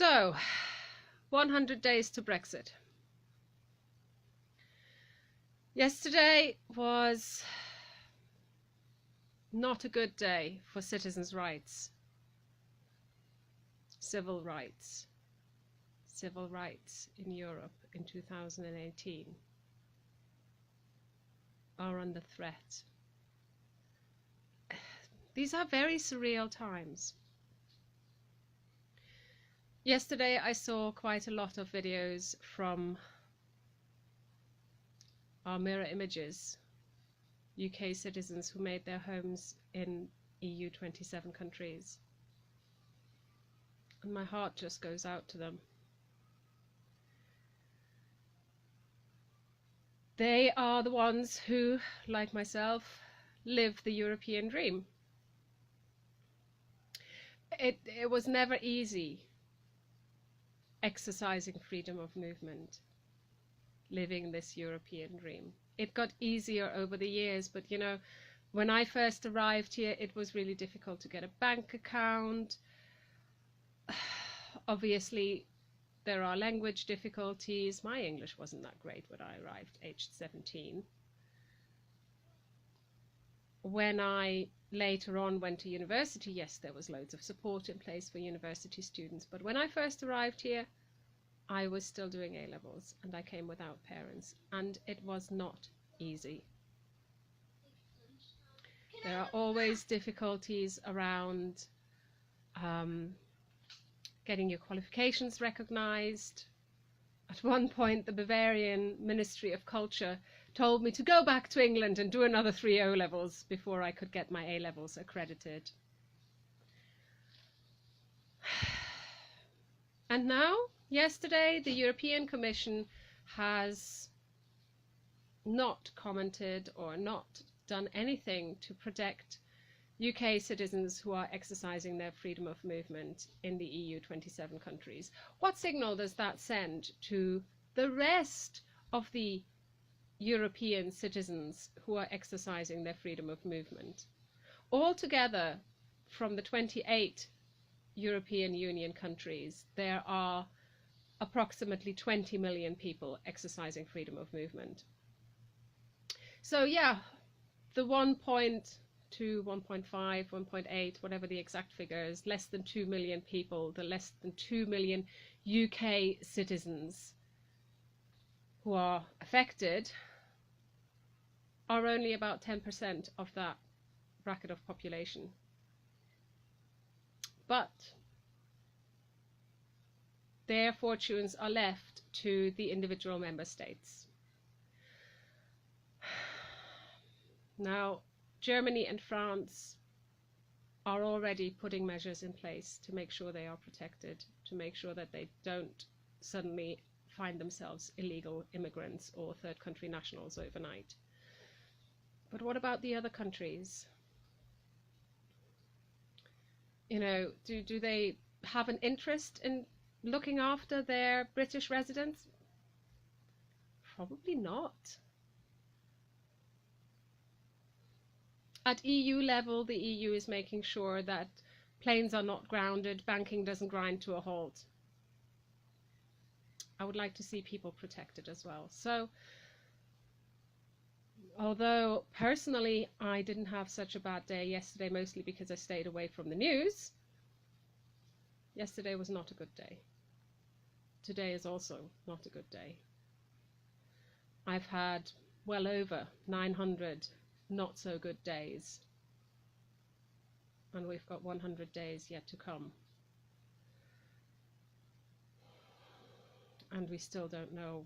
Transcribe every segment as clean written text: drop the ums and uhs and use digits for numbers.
So, 100 days to Brexit. Yesterday was not a good day for citizens' rights, civil rights in Europe in 2018 are under threat. These are very surreal times. Yesterday I saw quite a lot of videos from our mirror images, UK citizens who made their homes in EU 27 countries. And my heart just goes out to them. They are the ones who, like myself, live the European dream. It was never easy exercising freedom of movement, living this European dream. It got easier over the years, but you know, when I first arrived here, it was really difficult to get a bank account. Obviously, there are language difficulties. My English wasn't that great when I arrived, aged 17. When I later on went to university, yes, there was loads of support in place for university students. But when I first arrived here, I was still doing A-levels and I came without parents, and it was not easy. There are always difficulties around getting your qualifications recognized. At one point, the Bavarian Ministry of Culture told me to go back to England and do another 3 O-levels before I could get my A-levels accredited. And now, yesterday, the European Commission has not commented or not done anything to protect UK citizens who are exercising their freedom of movement in the EU 27 countries. What signal does that send to the rest of the European citizens who are exercising their freedom of movement? Altogether, from the 28 European Union countries, there are approximately 20 million people exercising freedom of movement. So yeah, the 1.2, 1.5, 1.8, whatever the exact figure is, less than 2 million people, the less than 2 million UK citizens who are affected are only about 10% of that bracket of population. But their fortunes are left to the individual member states. Now, Germany and France are already putting measures in place to make sure they are protected, to make sure that they don't suddenly find themselves illegal immigrants or third country nationals overnight. But what about the other countries? You know, do they have an interest in looking after their British residents? Probably not. At EU level, the EU is making sure that planes are not grounded, banking doesn't grind to a halt. I would like to see people protected as well. So, although personally I didn't have such a bad day yesterday, mostly because I stayed away from the news, yesterday was not a good day. Today is also not a good day. I've had well over 900 not so good days, and we've got 100 days yet to come, and we still don't know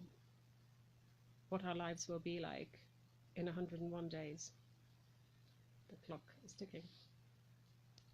what our lives will be like in 101 days. The clock is ticking.